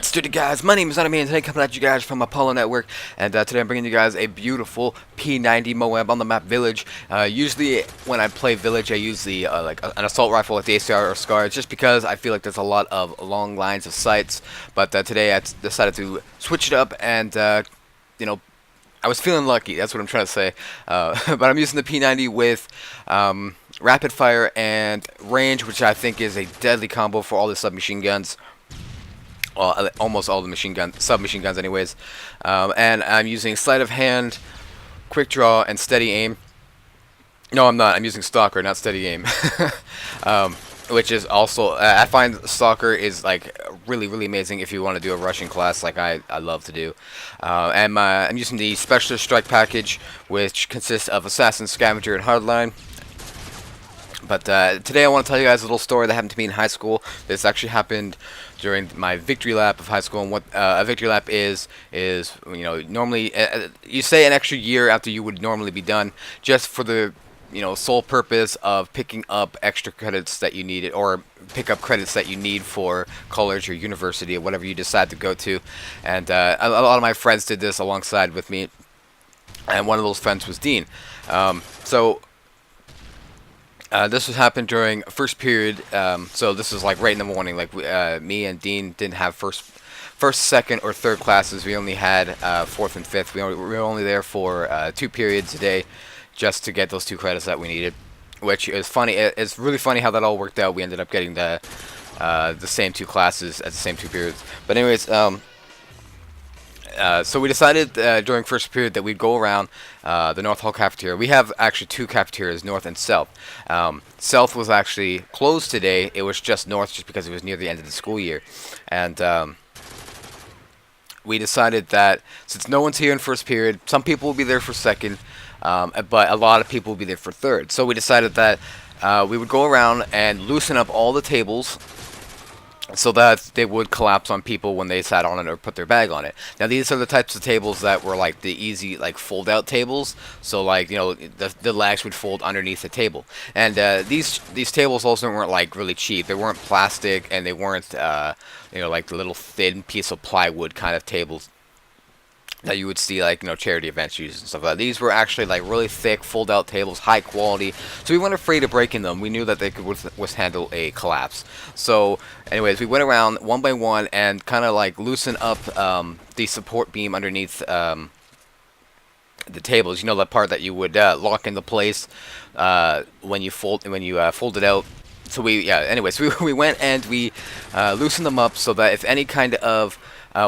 What's good, guys? My name is Arnimane, and today coming at you guys from TheApolloNetwork, and today I'm bringing you guys a beautiful P90 MOAB on the map Village. Usually when I play Village, I use the an assault rifle like the ACR or SCAR, just because I feel like there's a lot of long lines of sights. But today I decided to switch it up, and you know, I was feeling lucky. That's what I'm trying to say. But I'm using the P90 with rapid fire and range, which I think is a deadly combo for all the submachine guns. Well, almost all the submachine guns anyways. And I'm using sleight of hand, quick draw, and steady aim. No, I'm not. I'm using stalker, not steady aim. Which is also, I find stalker is like really amazing if you want to do a rushing class like I love to do. And I'm using the specialist strike package, which consists of assassin, scavenger, and hardline. But today I want to tell you guys a little story that happened to me in high school. This actually happened during my victory lap of high school. And what a victory lap is normally you say an extra year after you would normally be done, just for the sole purpose of picking up extra credits that you needed, or pick up credits that you need for college or university or whatever you decide to go to. And a lot of my friends did this alongside with me, and one of those friends was Dean. This was happened during first period, so this was like right in the morning. Like me and Dean didn't have first, second, or third classes. We only had fourth and fifth. We were only there for 2 periods a day, just to get those 2 credits that we needed. Which is funny. It's really funny how that all worked out. We ended up getting the same 2 classes at the same 2 periods. But anyways, so we decided during first period that we'd go around the North Hall cafeteria. We have actually 2 cafeterias, North and South. South was actually closed today. It was just North, just because it was near the end of the school year. And we decided that since no one's here in first period, some people will be there for second, but a lot of people will be there for third. So we decided that we would go around and loosen up all the tables, so that they would collapse on people when they sat on it or put their bag on it. Now these are the types of tables that were like the easy fold out tables. So the legs would fold underneath the table. And these tables also weren't like really cheap. They weren't plastic, and they weren't like the little thin piece of plywood kind of tables that you would see charity events use and stuff like that. These were actually like really thick fold out tables, high quality, so we weren't afraid of breaking them. We knew that they could withstand a collapse. So anyways, we went around one by one and kind of loosen up the support beam underneath the tables. The part that you would lock into place when you fold it out. So anyways, we went and we loosened them up so that if any kind of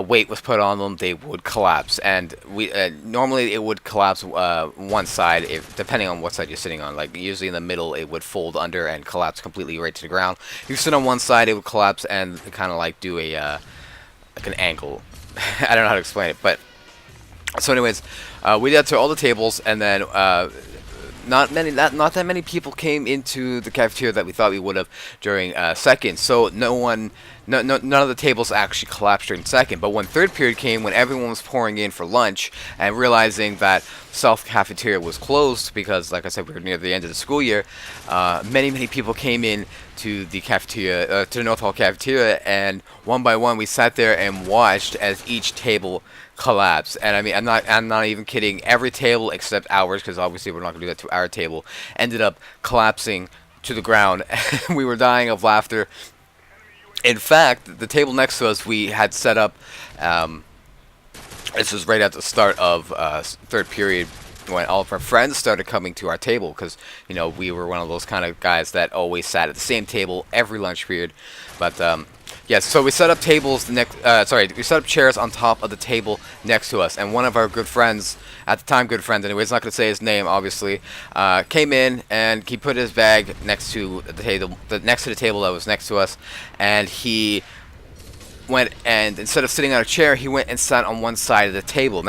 weight was put on them, they would collapse. And we normally it would collapse one side, depending on what side you're sitting on. Like usually in the middle, it would fold under and collapse completely right to the ground. If you sit on one side, it would collapse and kind of do a an angle. I don't know how to explain it, but so anyways, we did to all the tables, and then not that many people came into the cafeteria that we thought we would have during second. So none of the tables actually collapsed during second. But when third period came, when everyone was pouring in for lunch and realizing that South cafeteria was closed because, like I said, we were near the end of the school year, many people came in to the cafeteria, to the North Hall cafeteria, and one by one we sat there and watched as each table collapse. And I mean, I'm not even kidding. Every table except ours, because obviously we're not gonna do that to our table, ended up collapsing to the ground. We were dying of laughter. In fact, the table next to us, we had set up. This was right at the start of third period, when all of our friends started coming to our table, because we were one of those kind of guys that always sat at the same table every lunch period. But yes, so we set up tables we set up chairs on top of the table next to us, and one of our good friends at the time, anyways, not gonna say his name obviously, came in and he put his bag next to the table, that was next to us, and he went, and instead of sitting on a chair, he went and sat on one side of the table.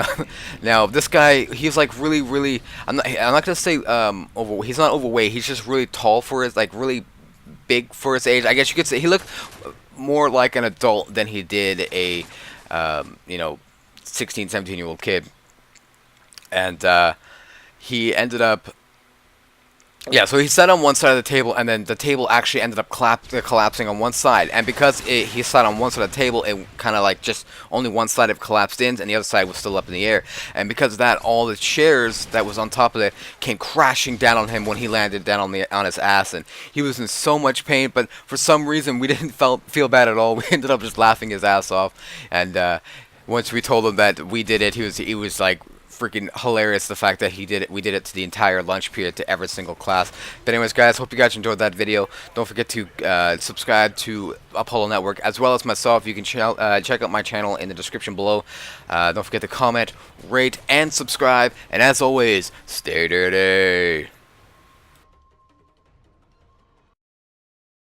Now this guy, he's like really, I'm not gonna say he's not overweight. He's just really tall for his, really big for his age. I guess you could say he looked more like an adult than he did a 16, 17-year-old kid. And he ended up Yeah, so he sat on one side of the table, and then the table actually ended up collapsing on one side. And because he sat on one side of the table, it kind of like just only one side of it collapsed in, and the other side was still up in the air. And because of that, all the chairs that was on top of it came crashing down on him when he landed down on his ass, and he was in so much pain. But for some reason, we didn't feel bad at all. We ended up just laughing his ass off. And once we told him that we did it, he was like freaking hilarious, the fact that we did it to the entire lunch period, to every single class. But anyways, guys, hope you guys enjoyed that video. Don't forget to subscribe to Apollo Network as well as myself. You can check out my channel in the description below. Don't forget to comment, rate, and subscribe. And as always, stay dirty.